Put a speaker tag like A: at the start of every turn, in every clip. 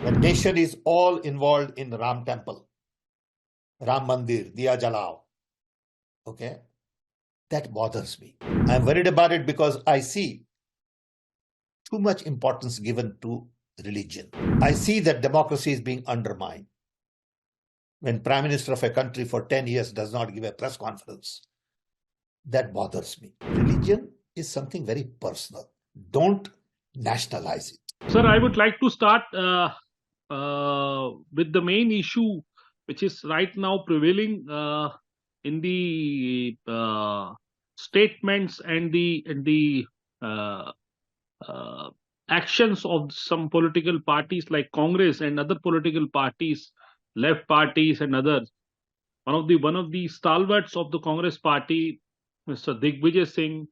A: The nation is all involved in Ram Temple, Ram Mandir, Diya Jalao. Okay? That bothers me. I'm worried about it because I see too much importance given to religion. I see that democracy is being undermined. When Prime Minister of a country for 10 years does not give a press conference, that bothers me. Religion is something very personal. Don't nationalize it.
B: Sir, I would like to start with the main issue which is right now prevailing in the statements and the actions of some political parties like Congress and other political parties, left parties and others. One of the stalwarts of the Congress party, Mr. Digvijay Singh,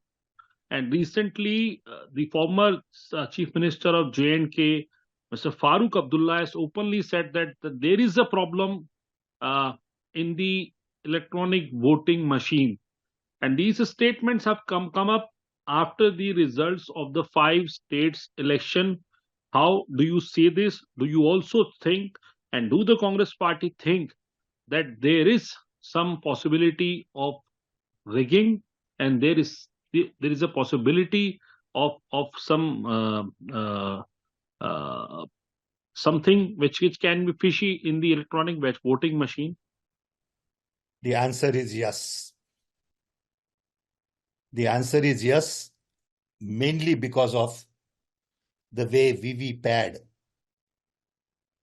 B: and recently the former Chief Minister of J&K, Mr. Farooq Abdullah, has openly said that there is a problem in the electronic voting machine. And these statements have come up after the results of the 5 states election. How do you see this? Do you also think, and do the Congress party think, that there is some possibility of rigging, and there is a possibility of some something which can be fishy in the electronic voting machine?
A: The answer is yes. The answer is yes, mainly because of the way VVPAD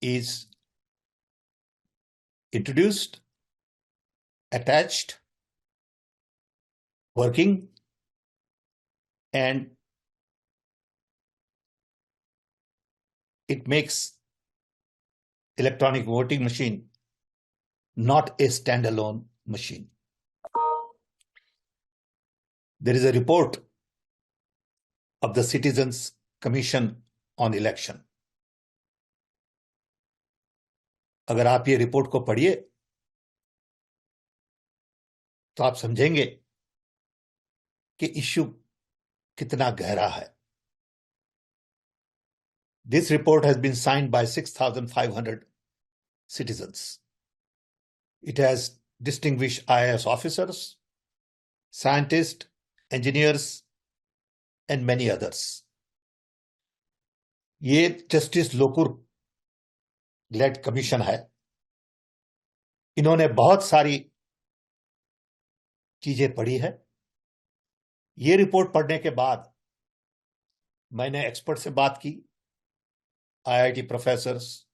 A: is introduced, attached, working, and it makes electronic voting machine not a standalone machine. There is a report of the Citizens Commission on Election. अगर आप ये report को पढ़िए तो आप समझेंगे कि issue कितना गहरा है. This report has been signed by 6,500 citizens. It has distinguished IAS officers, scientists, engineers, and many others. ये जस्टिस लोकुर लेड कमीशन है. इन्होंने बहुत सारी चीजें पढ़ी है. ये रिपोर्ट पढ़ने के बाद मैंने एक्सपर्ट से बात की, IIT professors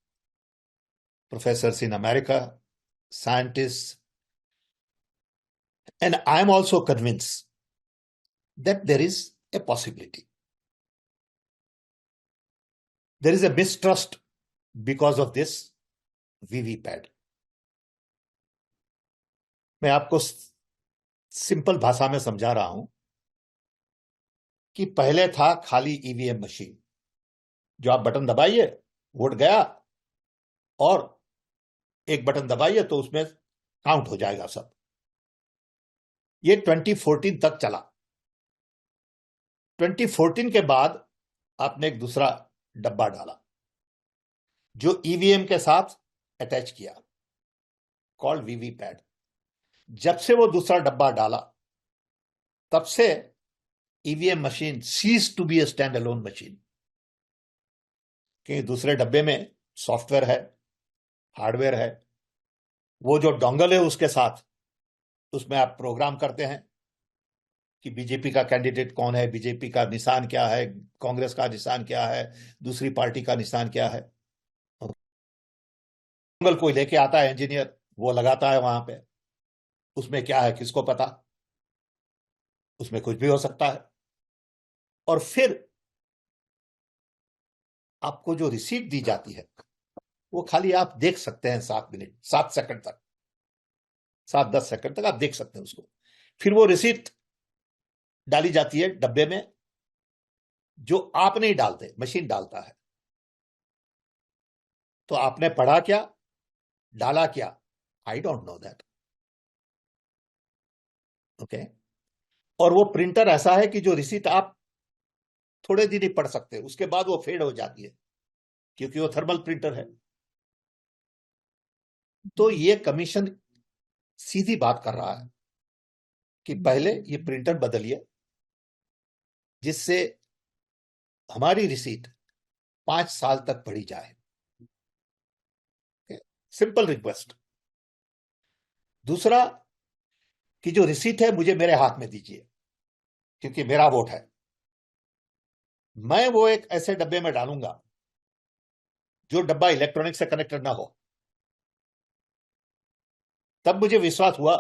A: in America, scientists, and I'm also convinced that there is a possibility. There is a mistrust because of this VVPAD. मैं आपको सिंपल भाषा में समझा रहा हूं कि पहले था खाली ईवीएम मशीन, जो आप बटन दबाइए वोट गया, और एक बटन दबाइए तो उसमें काउंट हो जाएगा सब. ये 2014 तक चला. 2014 के बाद आपने एक दूसरा डब्बा डाला जो ईवीएम के साथ अटैच किया, कॉल्ड वीवीपैड. जब से वो दूसरा डब्बा डाला तब से EVM machine cease to be a stand alone machine. कि दूसरे डब्बे में सॉफ्टवेयर है, हार्डवेयर है, वो जो डोंगल है उसके साथ उसमें आप प्रोग्राम करते हैं कि बीजेपी का कैंडिडेट कौन है, बीजेपी का निशान क्या है, कांग्रेस का निशान क्या है, दूसरी पार्टी का निशान क्या है. डोंगल कोई लेके आता है इंजीनियर, वो लगाता है वहां पे. उसमें क्या है किसको पता, उसमें कुछ भी हो सकता है. और फिर आपको जो रिसीट दी जाती है वो खाली आप देख सकते हैं 7 सेकंड तक, 7-10 सेकंड तक आप देख सकते हैं उसको. फिर वो रिसीट डाली जाती है डब्बे में, जो आप नहीं डालते, मशीन डालता है. तो आपने पढ़ा क्या, डाला क्या, I don't know that. Okay. और वो प्रिंटर ऐसा है कि जो रिसीट आप थोड़े दिन ही पढ़ सकते हैं, उसके बाद वो फेड हो जाती है. क्योंकि वो थर्मल प्रिंटर है। तो ये कमीशन सीधी बात कर रहा है कि पहले ये प्रिंटर बदलिए, जिससे हमारी रिसीट 5 साल तक बढ़ी जाए। Simple request. दूसरा कि जो रिसीट है मुझे मेरे हाथ में दीजिए, क्योंकि मेरा वोट है। मैं वो एक ऐसे डब्बे में डालूंगा जो डब्बा इलेक्ट्रॉनिक से कनेक्टेड ना हो। तब मुझे विश्वास हुआ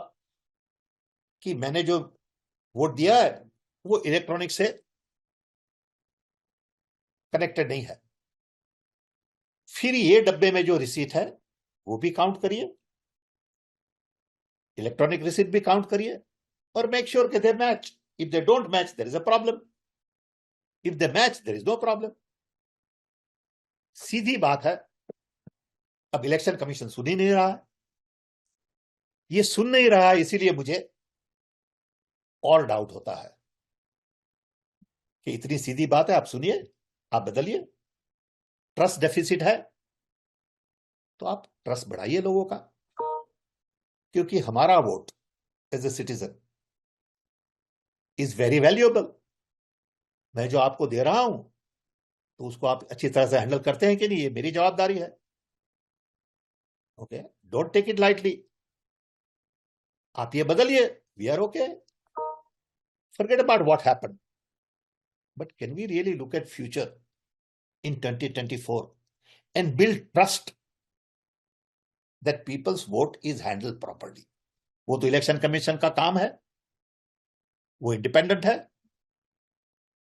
A: कि मैंने जो वोट दिया है वो इलेक्ट्रॉनिक से कनेक्टेड नहीं है। फिर ये डब्बे में जो रिसीट है वो भी काउंट करिए, इलेक्ट्रॉनिक रिसीट भी काउंट करिए, और मेक श्योर कि they match. If they don't match there is a problem, if they match there is no problem. सीधी बात है। अब इलेक्शन कमीशन सुन ही नहीं रहा है। ये सुन नहीं रहा है, इसीलिए मुझे और डाउट होता है कि इतनी सीधी बात है, आप सुनिए, आप बदलिए। ट्रस्ट डेफिसिट है तो आप ट्रस्ट बढ़ाइए लोगों का, क्योंकि हमारा vote as a citizen is very valuable. मैं जो आपको दे रहा हूं तो उसको आप अच्छी तरह से हैंडल करते हैं कि नहीं, ये मेरी जवाबदारी है। Okay, don't take it lightly. आप ये बदलिए, we are okay. Forget about what happened. But can we really look at future in 2024 and build trust that people's vote is handled properly? वो तो इलेक्शन कमीशन का काम है, वो independent है।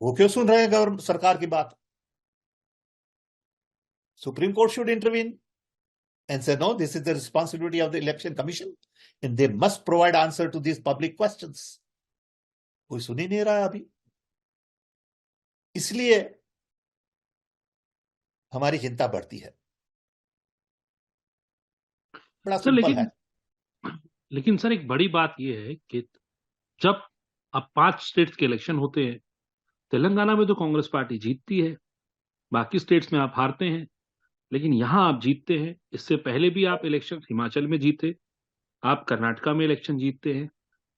A: वो क्यों सुन रहे हैं गवर्नमेंट सरकार की बात? Supreme court should intervene and say, no, this is the responsibility of the election commission and they must provide answer to these public questions. कोई सुन ही नहीं रहा अभी। इसलिए हमारी चिंता बढ़ती है। बड़ा
B: सर
A: सिंपल है।
B: लेकिन सर एक बड़ी बात यह है कि जब अब 5 स्टेट्स के इलेक्शन होते हैं, तेलंगाना में तो कांग्रेस पार्टी जीतती है, बाकी स्टेट्स में आप हारते हैं, लेकिन यहां आप जीतते हैं। इससे पहले भी आप इलेक्शन हिमाचल में जीते, आप कर्नाटका में इलेक्शन जीतते हैं।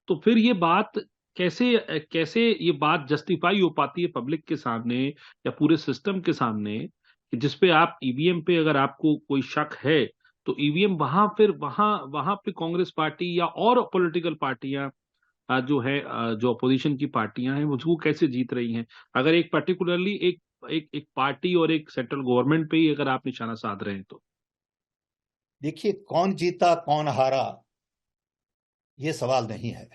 B: तो फिर ये बात कैसे कैसे ये बात जस्टिफाई हो पाती है पब्लिक के सामने या पूरे सिस्टम के सामने कि जिसपे आप ईवीएम पे अगर आपको कोई शक है तो ईवीएम वहां पे कांग्रेस पार्टी या और पॉलिटिकल पार्टियां जो है जो अपोजिशन की पार्टियां हैं वो कैसे जीत रही हैं, अगर एक पर्टिकुलरली एक पार्टी और एक सेंट्रल गवर्नमेंट पे ही अगर आप निशाना साध रहे हैं तो?
A: देखिए, कौन जीता कौन हारा ये सवाल नहीं है।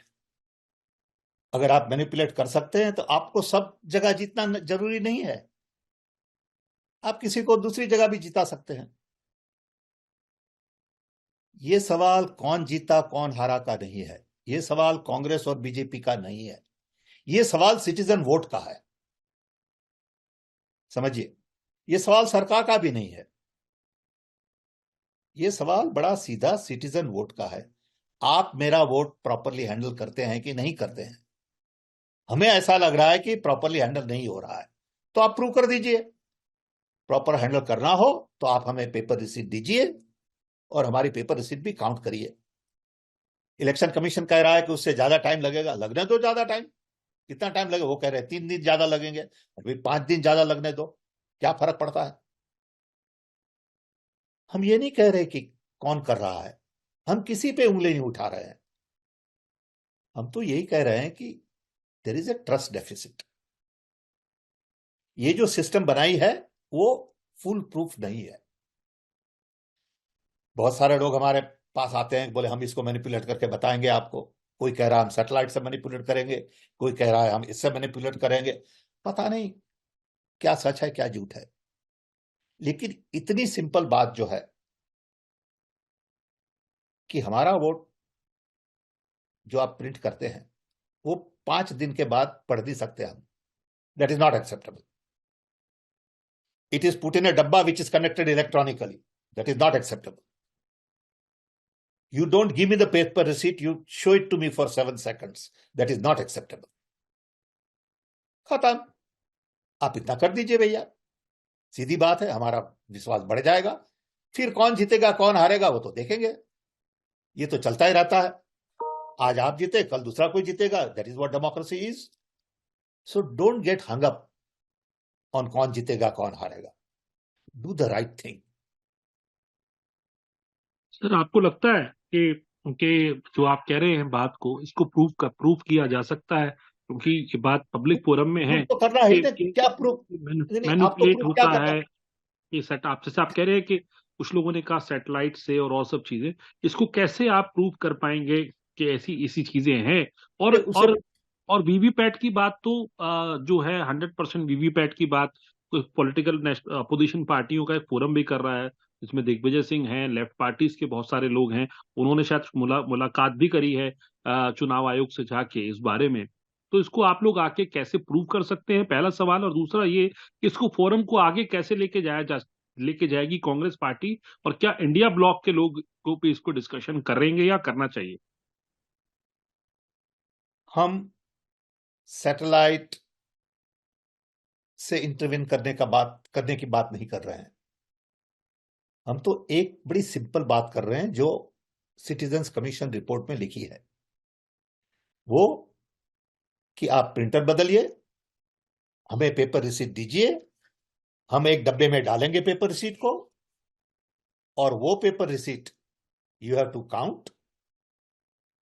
A: अगर आप मैनिपुलेट कर सकते हैं तो आपको सब जगह जीतना जरूरी नहीं है। आप किसी को दूसरी जगह भी जिता सकते हैं। ये सवाल कौन जीता कौन हारा का नहीं है। ये सवाल कांग्रेस और बीजेपी का नहीं है। ये सवाल सिटीजन वोट का है। समझिए, ये सवाल सरकार का भी नहीं है। ये सवाल बड़ा सीधा सिटीजन वोट का है। आप मेरा वोट प्रॉपरली हैंडल करते हैं कि नहीं करते हैं? हमें ऐसा लग रहा है कि प्रॉपरली हैंडल नहीं हो रहा है, तो आप प्रूव कर दीजिए। प्रॉपर हैंडल करना हो तो आप हमें पेपर रिसीट दीजिए और हमारी पेपर रिसीट भी काउंट करिए। इलेक्शन कमीशन कह रहा है कि उससे ज्यादा टाइम लगेगा, लगने दो ज्यादा टाइम। कितना टाइम लगेगा? वो कह रहे हैं 3 दिन ज्यादा लगेंगे, अभी 5 दिन ज्यादा लगने दो, क्या फर्क पड़ता है? हम ये नहीं कह रहे कि कौन कर रहा है, हम किसी पे उंगली नहीं उठा रहे हैं। हम तो यही कह रहे हैं कि there is a trust deficit. ये जो सिस्टम बनाई है वो फुल प्रूफ नहीं है। बहुत सारे लोग हमारे पास आते हैं, बोले हम इसको मैनिपुलेट करके बताएंगे आपको। कोई कह रहा है हम सैटेलाइट से मैनिपुलेट करेंगे, कोई कह रहा है हम इससे मैनिपुलेट करेंगे। पता नहीं क्या सच है क्या झूठ है। लेकिन इतनी सिंपल बात जो है कि हमारा वोट जो आप प्रिंट करते हैं वो 5 दिन के बाद पढ़ नहीं सकते हम। That is not acceptable. It is put in a डब्बा which is connected electronically. That is not acceptable. You don't give me the paper receipt, you show it to me for 7 seconds. That is not acceptable. खत्म। आप इतना कर दीजिए भैया, सीधी बात है। हमारा विश्वास बढ़ जाएगा। फिर कौन जीतेगा कौन हारेगा वो तो देखेंगे, ये तो चलता ही रहता है। आज आप जीते कल दूसरा कोई जीतेगा, that is what democracy is. So don't get hung up on कौन जीतेगा कौन हारेगा, do the right thing.
B: Sir आपको लगता है कि जो आप कह रहे हैं बात को, इसको प्रूफ किया जा सकता है? क्योंकि ये बात पब्लिक फोरम में है
A: प्रूफ तो करना है ही
B: कि
A: ना, क्या प्रूफ? नहीं, आपको
B: मैनिपुलेट
A: प्रूफ क्या
B: होता
A: करना?
B: है। ये सेट आप जैसे आप कह रहे हैं कि कुछ लोगों ने कहा सैटेलाइट से और सब चीजें, इसको कैसे आप प्रूव कर पाएंगे कि ऐसी ऐसी चीजें हैं? और
A: उसे
B: और और वीवीपैट की बात तो जो है 100% वीवीपैट की बात पॉलिटिकल अपोजिशन पार्टियों का एक फोरम भी कर रहा है, जिसमें दिग्विजय सिंह हैं, लेफ्ट पार्टीज के बहुत सारे लोग हैं। उन्होंने शायद मुलाकात भी करी है चुनाव आयोग से जाके इस बारे में। तो इसको आप लोग आके कैसे प्रूव कर सकते हैं, पहला सवाल। और दूसरा ये कि इसको फोरम को आगे कैसे लेके जाएगी कांग्रेस पार्टी, और क्या इंडिया ब्लॉक के लोग को भी इसको डिस्कशन करेंगे या करना चाहिए?
A: हम सैटेलाइट से इंटरवीन करने की बात नहीं कर रहे हैं। हम तो एक बड़ी सिंपल बात कर रहे हैं जो सिटीजन्स कमीशन रिपोर्ट में लिखी है, वो कि आप प्रिंटर बदलिए, हमें पेपर रिसीट दीजिए, हम एक डब्बे में डालेंगे पेपर रिसीट को, और वो paper receipt you have to count,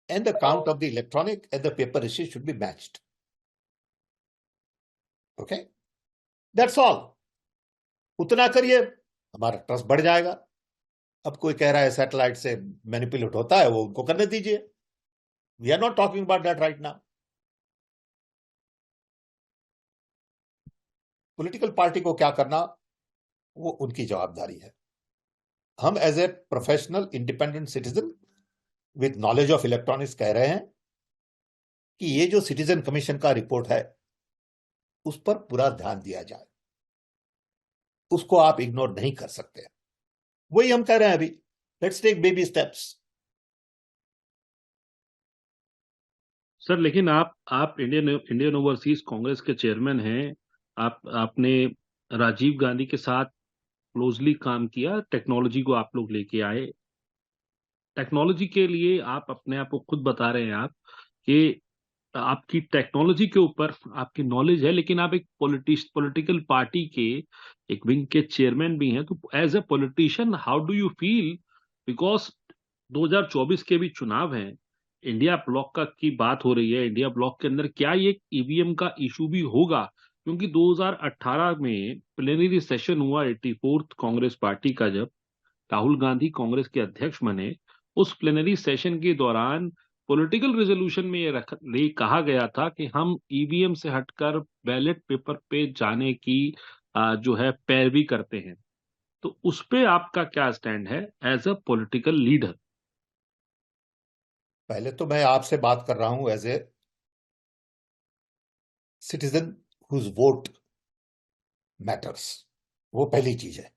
A: and the count of the electronic and the paper receipt should be matched. Okay, that's all. उतना करिए, हमारा ट्रस्ट बढ़ जाएगा। अब कोई कह रहा है सैटेलाइट से मैनिपुलेट होता है, वो उनको करने दीजिए। We are not talking about that right now. Political party को क्या करना वो उनकी जवाबदारी है। हम as a professional independent citizen with knowledge of electronics कह रहे हैं कि ये जो सिटीजन कमीशन का रिपोर्ट है उस पर पूरा ध्यान दिया जाए, उसको आप इग्नोर नहीं कर सकते। वही हम कह रहे हैं अभी, let's take baby steps.
B: Sir लेकिन आप इंडियन ओवरसीज कांग्रेस के चेयरमैन हैं। आपने राजीव गांधी के साथ क्लोजली काम किया, टेक्नोलॉजी को आप लोग लेके आए। टेक्नोलॉजी के लिए आप अपने आप को खुद बता रहे हैं आप कि आपकी टेक्नोलॉजी के ऊपर आपकी नॉलेज है, लेकिन आप एक पॉलिटिकल पार्टी के एक विंग के चेयरमैन भी हैं। तो as a politician how do you feel? Because 2024 के भी चुनाव हैं, इंडिया ब्लॉक का की बात हो रही है। इंडिया ब्लॉक के अंदर क्या ये ईवीएम का इशू भी होगा? क्योंकि 2018 में प्लेनरी सेशन हुआ 84th कांग्रेस पार्टी का, जब राहुल गांधी कांग्रेस के अध्यक्ष बने, उस प्लेनरी सेशन के दौरान पॉलिटिकल रेजोल्यूशन में ये कहा गया था कि हम ईवीएम से हटकर बैलेट पेपर पे जाने की जो है पैरवी करते हैं। तो उस पे आपका क्या स्टैंड है एज अ पॉलिटिकल लीडर?
A: पहले तो मैं आपसे बात कर रहा हूं as a citizen whose vote matters, वो पहली चीज है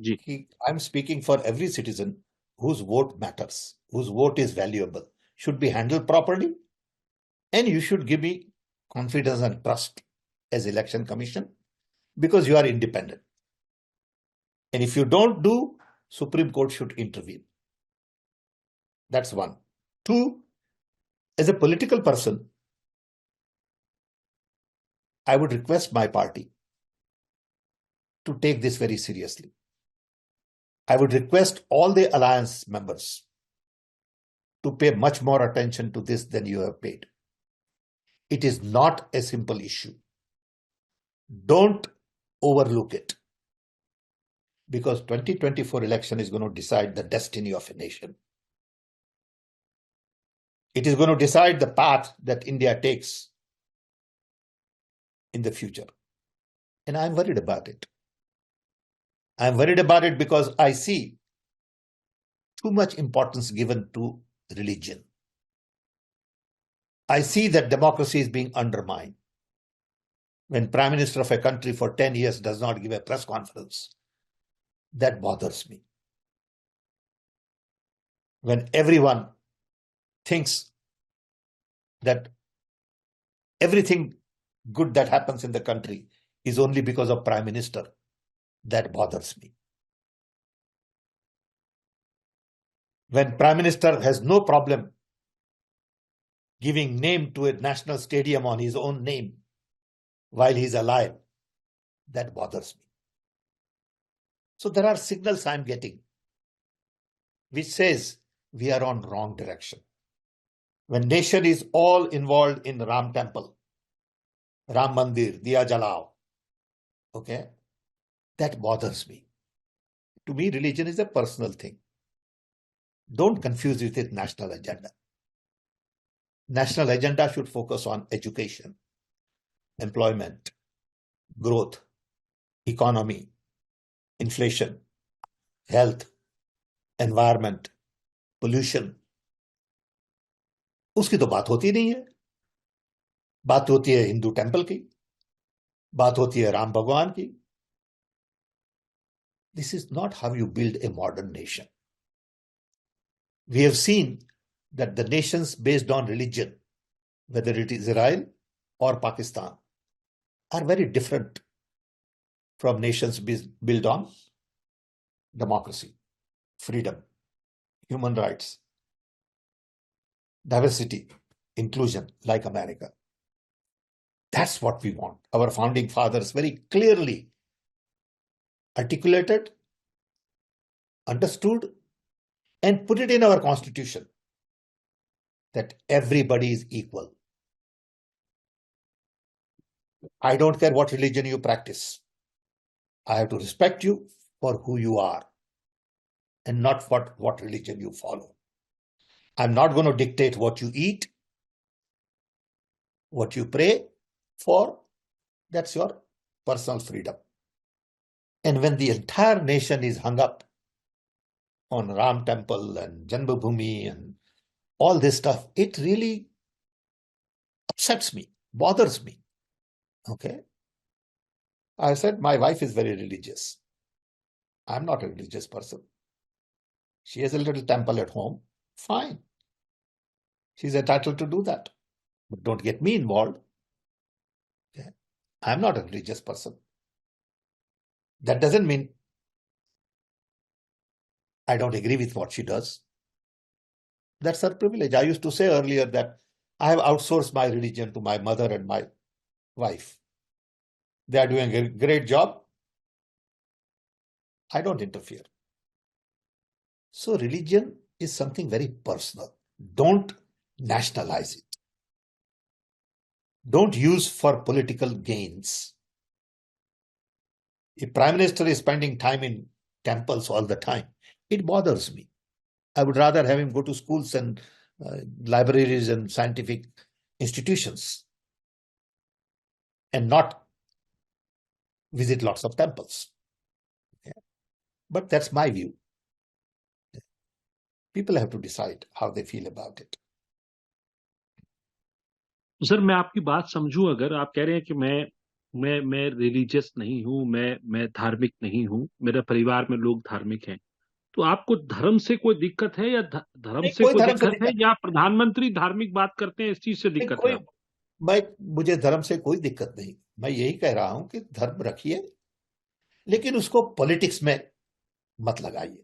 B: जी।
A: कि I am speaking for every citizen whose vote matters, whose vote is valuable, should be handled properly, and you should give me confidence and trust as election commission because you are independent, and if you don't do, Supreme Court should intervene. That's one. Two, as a political person, I would request my party to take this very seriously. I would request all the alliance members to pay much more attention to this than you have paid. It is not a simple issue. Don't overlook it, because 2024 election is going to decide the destiny of a nation. It is going to decide the path that India takes in the future. And I'm worried about it. I'm worried about it because I see too much importance given to religion. I see that democracy is being undermined. When Prime Minister of a country for 10 years does not give a press conference, that bothers me. When everyone thinks that everything good that happens in the country is only because of Prime Minister. That bothers me. When Prime Minister has no problem giving name to a national stadium on his own name while he's alive, that bothers me. So there are signals I'm getting which says we are on wrong direction. When nation is all involved in Ram Temple, Ram Mandir, Diya Jalao, okay, that bothers me. To me, religion is a personal thing. Don't confuse it with national agenda. National agenda should focus on education, employment, growth, economy, inflation, health, environment, pollution. उसकी तो बात होती नहीं है. बात होती है Hindu temple की, बात होती है राम भगवान की. This is not how you build a modern nation. We have seen that the nations based on religion, whether it is Israel or Pakistan, are very different from nations built on democracy, freedom, human rights, diversity, inclusion, like America. That's what we want. Our founding fathers very clearly articulated, understood, and put it in our constitution that everybody is equal. I don't care what religion you practice. I have to respect you for who you are and not what religion you follow. I'm not going to dictate what you eat, what you pray for. That's your personal freedom. And when the entire nation is hung up on Ram Temple and Janmabhoomi and all this stuff, it really upsets me, bothers me. Okay. I said, my wife is very religious. I'm not a religious person. She has a little temple at home. Fine. She's entitled to do that. But don't get me involved. Okay. I'm not a religious person. That doesn't mean I don't agree with what she does. That's her privilege. I used to say earlier that I have outsourced my religion to my mother and my wife. They are doing a great job. I don't interfere. So religion is something very personal. Don't nationalize it. Don't use for political gains. If Prime Minister is spending time in temples all the time, it bothers me. I would rather have him go to schools and libraries and scientific institutions and not visit lots of temples. Okay. But that's my view. People have to decide how they feel about it.
B: Sir मैं आपकी बात समझूं, अगर आप कह रहे हैं कि मैं रिलीजियस नहीं हूं, मैं धार्मिक नहीं हूं, मेरे परिवार में लोग धार्मिक हैं, तो आपको धर्म से कोई दिक्कत है या धर्म से कोई दिक्कत है या प्रधानमंत्री धार्मिक बात करते हैं इस चीज से दिक्कत है?
A: मुझे धर्म से कोई दिक्कत नहीं. मैं यही कह रहा हूं कि धर्म रखिए, लेकिन उसको पॉलिटिक्स में मत लगाइए.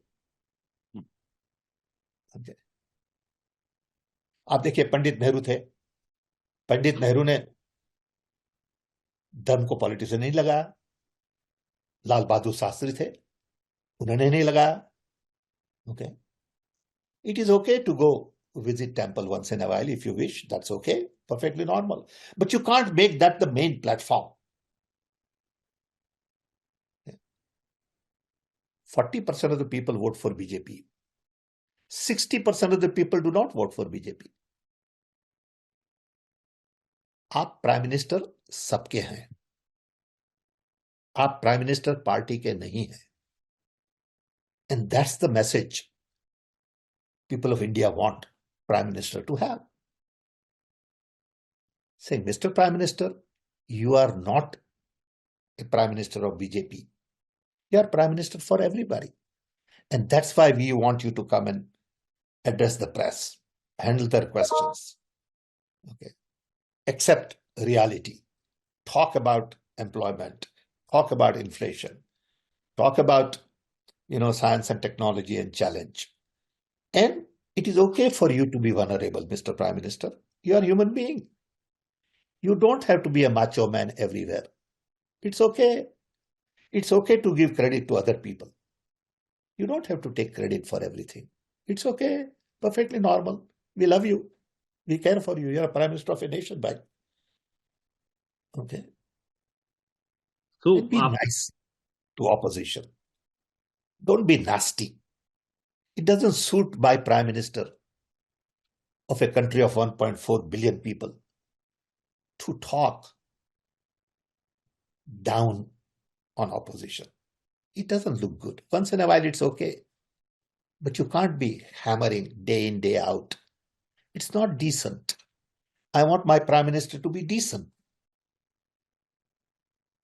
A: आप देखिए, पंडित नेहरू थे. पंडित नेहरू ने धर्म को पॉलिटिक्स में नहीं लगाया. लाल बहादुर शास्त्री थे, उन्होंने नहीं लगाया. Okay. It is okay to go visit temple once in a while if you wish. That's okay. Perfectly normal. But you can't make that the main platform. 40% of the people vote for BJP. 60% of the people do not vote for BJP. आप prime minister सबके हैं. आप prime minister party के नहीं हैं. And that's the message people of India want Prime Minister to have. Say, Mr. Prime Minister, you are not a Prime Minister of BJP. You are Prime Minister for everybody. And that's why we want you to come and address the press, handle their questions. Okay. Accept reality. Talk about employment. talk about inflation, talk about, science and technology and challenge. And it is okay for you to be vulnerable, Mr. Prime Minister. You are a human being. You don't have to be a macho man everywhere. It's okay. It's okay to give credit to other people. You don't have to take credit for everything. It's okay. Perfectly normal. We love you. We care for you. You're a Prime Minister of a nation, by. Okay.
B: So
A: And be nice to opposition. Don't be nasty. It doesn't suit my Prime Minister of a country of 1.4 billion people to talk down on opposition. It doesn't look good. Once in a while, it's okay. But you can't be hammering day in, day out. It's not decent. I want my Prime Minister to be decent.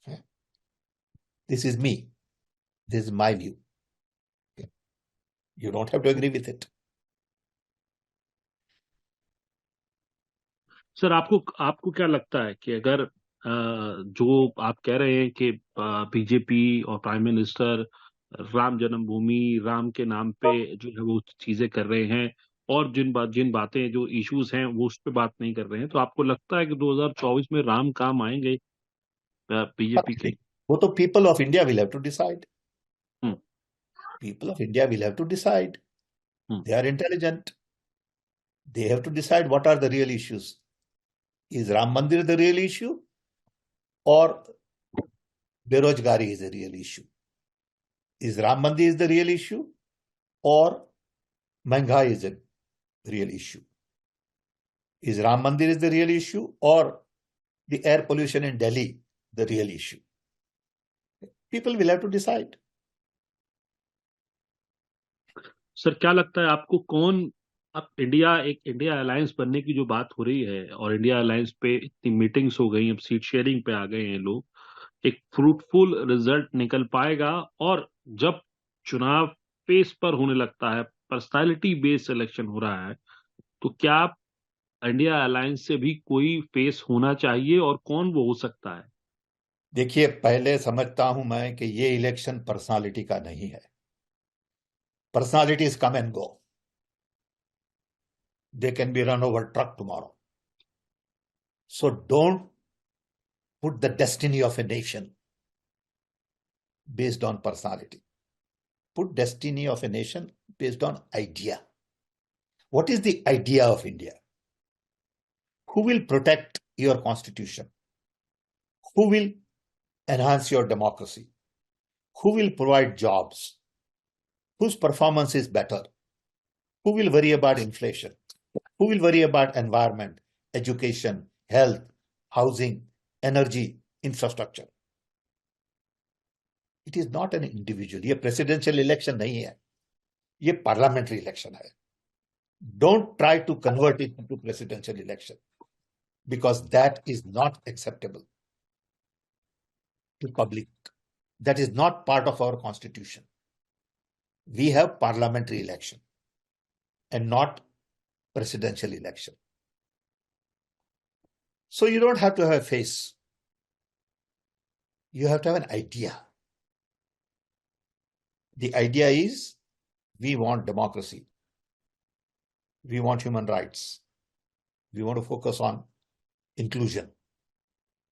A: Okay? This is me. This is my view. Okay? You don't have to agree with it.
B: Sir आपको क्या लगता है कि अगर जो आप कह रहे हैं कि बीजेपी और प्राइम मिनिस्टर राम जन्मभूमि राम के नाम पे जो है वो चीजें कर रहे हैं और जिन बातें जो इश्यूज हैं वो उस पे बात नहीं कर रहे हैं, तो आपको लगता है कि 2024 में राम काम आएंगे बीजेपी के?
A: वो तो people of India will have to decide.
B: Hmm,
A: People of India will have to decide. They are intelligent. They have to decide what are the real issues. Is Ram Mandir the real issue? Or Berojgari is the real issue? Is Ram Mandir is the real issue? Or Mahንगाई is the real issue? Is Ram Mandir is the real issue? Or the air pollution in Delhi the real issue? People will have to decide.
B: Sir क्या लगता है आपको कौन अब India alliance बनने की जो बात हो रही है और इंडिया अलायंस पे इतनी मीटिंग्स हो गई, अब सीट शेयरिंग पे आ गए हैं लोग, एक फ्रूटफुल रिजल्ट निकल पाएगा? और जब चुनाव फेस पर होने लगता है, पर्सनालिटी बेस्ड इलेक्शन हो रहा है, तो क्या इंडिया अलायंस से भी कोई फेस होना चाहिए और कौन वो हो सकता है?
A: देखिए, पहले समझता हूं मैं कि ये इलेक्शन पर्सनालिटी का नहीं है. Personalities come and go. They can be run over truck tomorrow. So don't put the destiny of a nation based on personality. Put destiny of a nation based on idea. What is the idea of India? Who will protect your constitution? Who will enhance your democracy? Who will provide jobs? Whose performance is better? Who will worry about inflation? Who will worry about environment, education, health, housing, energy, infrastructure? It is not an individual. ये presidential election नहीं है. ये parliamentary election है. Don't try to convert it into presidential election because that is not acceptable to public. That is not part of our constitution. We have parliamentary election and not presidential election. So you don't have to have a face. You have to have an idea. The idea is we want democracy. We want human rights. We want to focus on inclusion,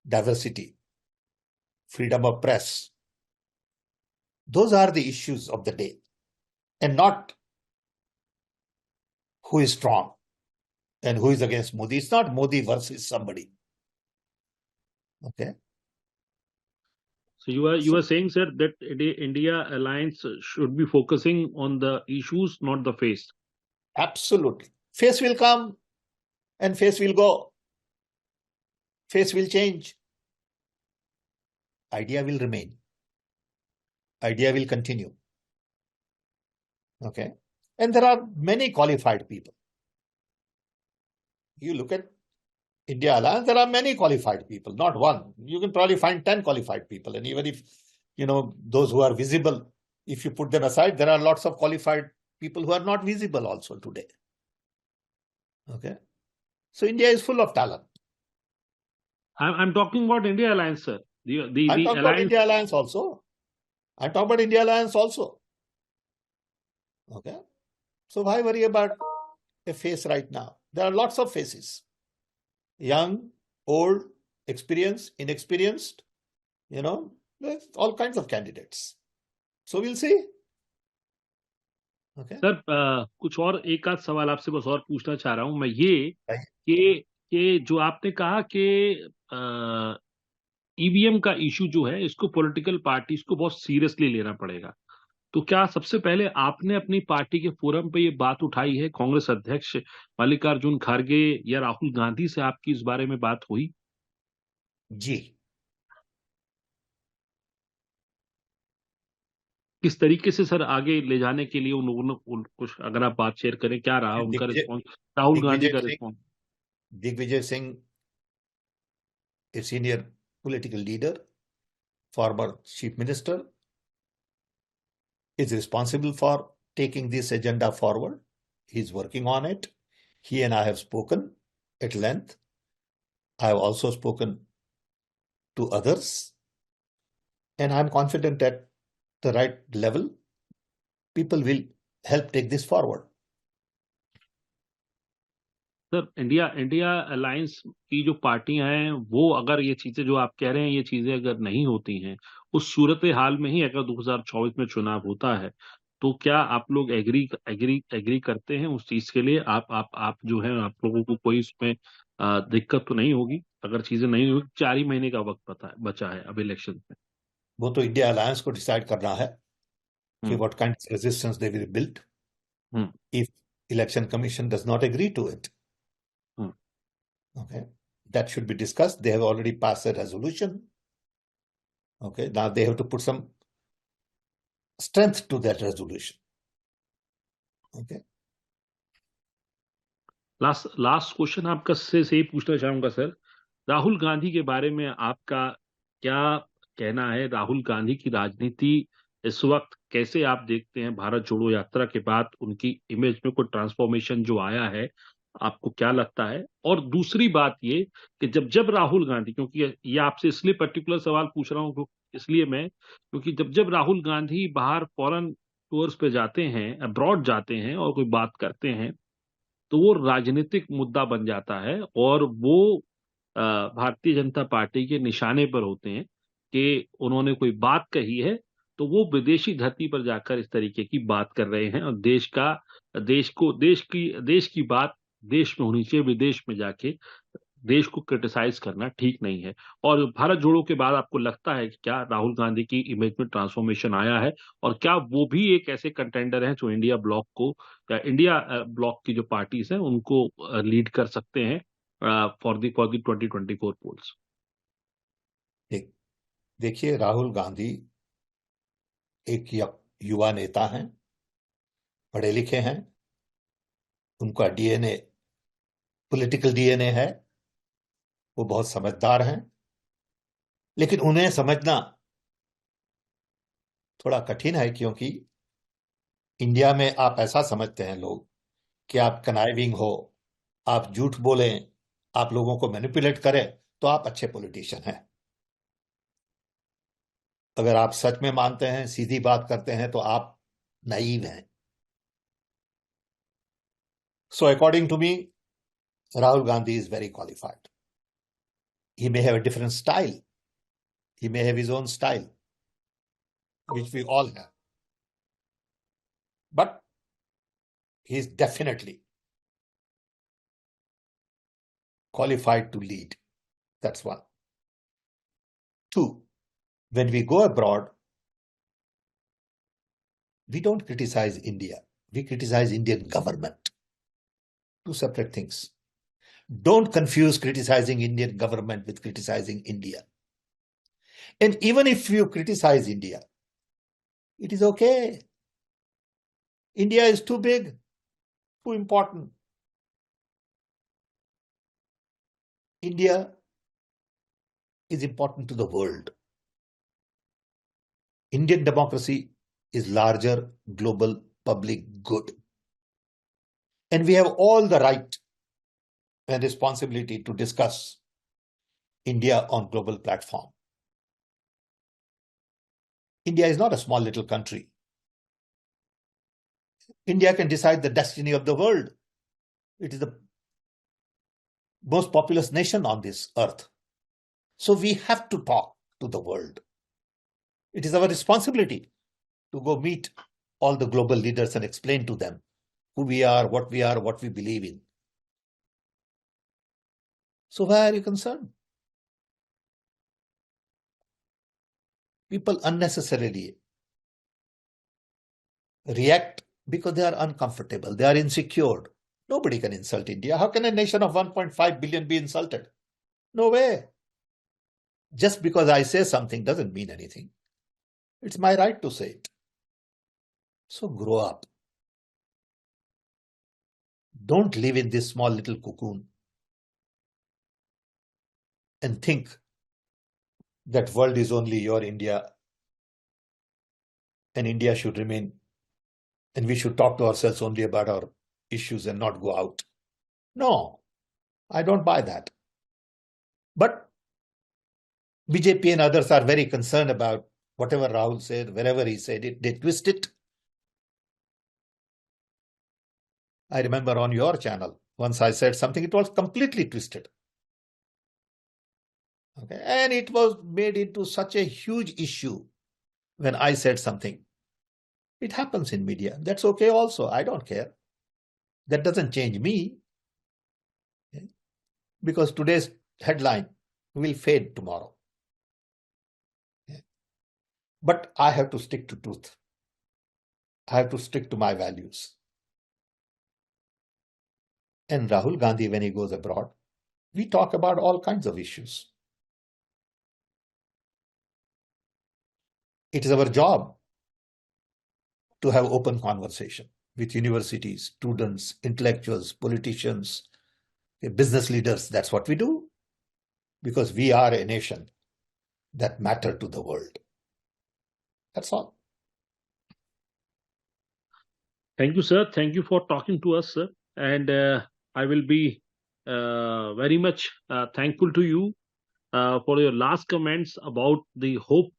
A: diversity, freedom of press. Those are the issues of the day, and not who is strong and who is against Modi. It's not Modi versus somebody. Okay.
B: So you are saying, sir, that India alliance should be focusing on the issues, not the face.
A: Absolutely. Face will come and face will go. Face will change. Idea will remain. Idea will continue. Okay. And there are many qualified people. You look at India Alliance, there are many qualified people, not one. You can probably find 10 qualified people. And even if, those who are visible, if you put them aside, there are lots of qualified people who are not visible also today. Okay. So India is full of talent.
B: I'm talking about India alliance, sir.
A: I'm talking about
B: alliance.
A: India Alliance also. I'm talking about India Alliance also. Okay. So why worry about a face right now? There are lots of faces. Young, old, experienced, inexperienced, there's all kinds of candidates. So we'll see. Okay.
B: Sir कुछ और एक आध सवाल आपसे बस और पूछना चाह रहा हूं मैं ये
A: Right.
B: कि जो आपने कहा कि ईवीएम का इशू जो है इसको पॉलिटिकल पार्टीज को बहुत सीरियसली लेना पड़ेगा, तो क्या सबसे पहले आपने अपनी पार्टी के फोरम पे ये बात उठाई है? कांग्रेस अध्यक्ष मल्लिकार्जुन खड़गे या राहुल गांधी से आपकी इस बारे में बात हुई?
A: जी।
B: किस तरीके से सर आगे ले जाने के लिए उन लोगों ने कुछ अगर आप बात शेयर करें, क्या रहा उनका
A: दिग्विजय
B: रिस्पॉन्स, राहुल गांधी
A: दिग्विजय
B: का
A: Singh
B: response?
A: Digvijay Singh, a senior political leader, former chief minister, is responsible for taking this agenda forward. He's working on it. He and I have spoken at length. I have also spoken to others. And I'm confident at the right level, people will help take this forward.
B: Sir India India alliance की जो पार्टियां हैं वो अगर ये चीजें जो आप कह रहे हैं ये चीजें अगर नहीं होती हैं, उस सूरत हाल में ही अगर 2024 में चुनाव होता है, तो क्या आप लोग एग्री एग्री एग्री करते हैं उस चीज के लिए? आप जो है आप लोगों को कोई इसमें दिक्कत तो नहीं होगी अगर चीजें नहीं होगी? 4 ही महीने का वक्त बचा है अब इलेक्शन में।
A: वो तो इंडिया अलायंस को डिसाइड करना है कि
B: हम्म,
A: what kind of resistance they will build
B: hmm,
A: if election commission does not agree to it.
B: Hmm.
A: Okay, that should be discussed. They have already passed a resolution. Okay, now they have to put some strength to that resolution. Okay.
B: Last question आपका से ही पूछना चाहूंगा sir, Rahul Gandhi के बारे में आपका क्या कहना है? राहुल गांधी की राजनीति इस वक्त कैसे आप देखते हैं? भारत जोड़ो यात्रा के बाद उनकी इमेज में कोई ट्रांसफॉर्मेशन जो आया है, आपको क्या लगता है? और दूसरी बात ये कि जब जब राहुल गांधी, क्योंकि ये आपसे इसलिए पर्टिकुलर सवाल पूछ रहा हूँ इसलिए मैं, क्योंकि जब जब राहुल गांधी बाहर फॉरेन टूर्स पे जाते हैं, अब्रॉड जाते हैं और कोई बात करते हैं, तो वो राजनीतिक मुद्दा बन जाता है और वो भारतीय जनता पार्टी के निशाने पर होते हैं कि उन्होंने कोई बात कही है तो वो विदेशी धरती पर जाकर इस तरीके की बात कर रहे हैं, और देश की बात देश में होनी चाहिए, विदेश में जाके देश को क्रिटिसाइज करना ठीक नहीं है। और भारत जोड़ो के बाद आपको लगता है कि क्या राहुल गांधी की इमेज में ट्रांसफॉर्मेशन आया है, और क्या वो भी एक ऐसे कंटेंडर हैं जो इंडिया ब्लॉक को या इंडिया ब्लॉक की जो पार्टीज हैं उनको लीड कर सकते हैं फॉर दी 2024 पोल्स?
A: देखिए, राहुल गांधी एक युवा नेता हैं, पढ़े लिखे हैं, उनका डीएनए पॉलिटिकल डीएनए है, वो बहुत समझदार हैं, लेकिन उन्हें समझना थोड़ा कठिन है, क्योंकि इंडिया में आप ऐसा समझते हैं लोग कि आप कनाइविंग हो, आप झूठ बोलें, आप लोगों को मैनिपुलेट करें तो आप अच्छे पॉलिटिशियन हैं। अगर आप सच में मानते हैं, सीधी बात करते हैं, तो आप नाइव हैं। So according to me, Rahul Gandhi is very qualified. He may have a different style. He may have his own style, which we all have. But he is definitely qualified to lead. That's one. Two, when we go abroad, we don't criticize India. We criticize Indian government. Two separate things. Don't confuse criticizing Indian government with criticizing India. And even if you criticize India, it is okay. India is too big, too important. India is important to the world. Indian democracy is larger global public good. And we have all the right and responsibility to discuss India on global platform. India is not a small little country. India can decide the destiny of the world. It is the most populous nation on this earth. So we have to talk to the world. It is our responsibility to go meet all the global leaders and explain to them who we are, what we believe in. So why are you concerned? People unnecessarily react because they are uncomfortable, they are insecure. Nobody can insult India. How can a nation of 1.5 billion be insulted? No way. Just because I say something doesn't mean anything. It's my right to say it. So grow up. Don't live in this small little cocoon and think that world is only your India and India should remain, and we should talk to ourselves only about our issues and not go out. No, I don't buy that. But BJP and others are very concerned about whatever Rahul said, wherever he said it, they twist it. I remember on your channel, once I said something, it was completely twisted. Okay, and it was made into such a huge issue when I said something. It happens in media. That's okay also. I don't care. That doesn't change me. Okay? Because today's headline will fade tomorrow. Okay? But I have to stick to truth. I have to stick to my values. And Rahul Gandhi, when he goes abroad, we talk about all kinds of issues. It is our job to have open conversation with universities, students, intellectuals, politicians, business leaders. That's what we do, because we are a nation that matter to the world. That's all.
B: Thank you, sir. Thank you for talking to us, sir. And I will be very much thankful to you for your last comments about the hope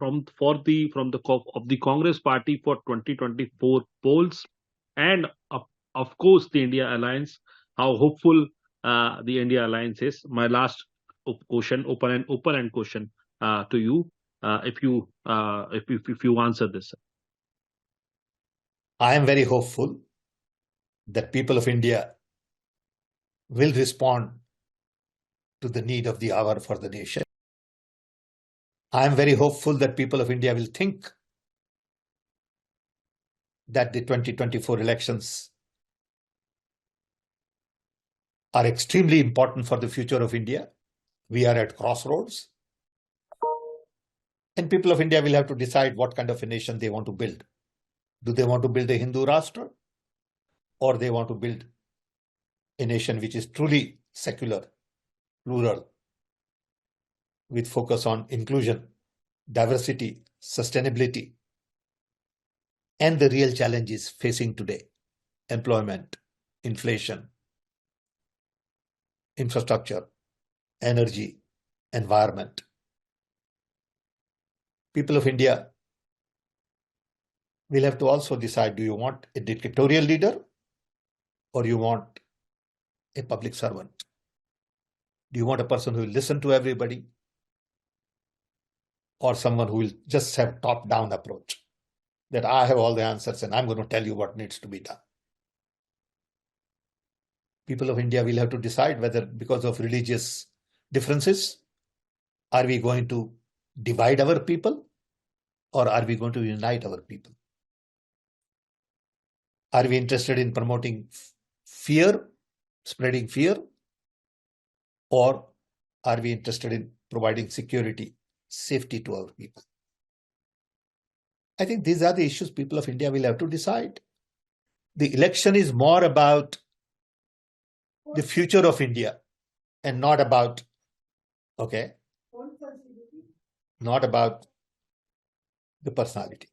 B: of the Congress Party for 2024 polls, and of course the India Alliance. How hopeful the India Alliance is. My last question, open end question to you, if you answer this.
A: I am very hopeful that people of India will respond to the need of the hour for the nation. I am very hopeful that people of India will think that the 2024 elections are extremely important for the future of India. We are at crossroads. And people of India will have to decide what kind of a nation they want to build. Do they want to build a Hindu Rashtra? Or they want to build a nation which is truly secular, plural, with focus on inclusion, diversity, sustainability, and the real challenges facing today: employment, inflation, infrastructure, energy, environment. People of India will have to also decide, do you want a dictatorial leader or you want a public servant? Do you want a person who will listen to everybody, or someone who will just have top-down approach, that I have all the answers and I'm going to tell you what needs to be done? People of India will have to decide whether, because of religious differences, are we going to divide our people or are we going to unite our people? Are we interested in promoting fear, spreading fear, or are we interested in providing security, safety to our people? I think these are the issues people of India will have to decide. The election is more about the future of India and not about, not about the personality.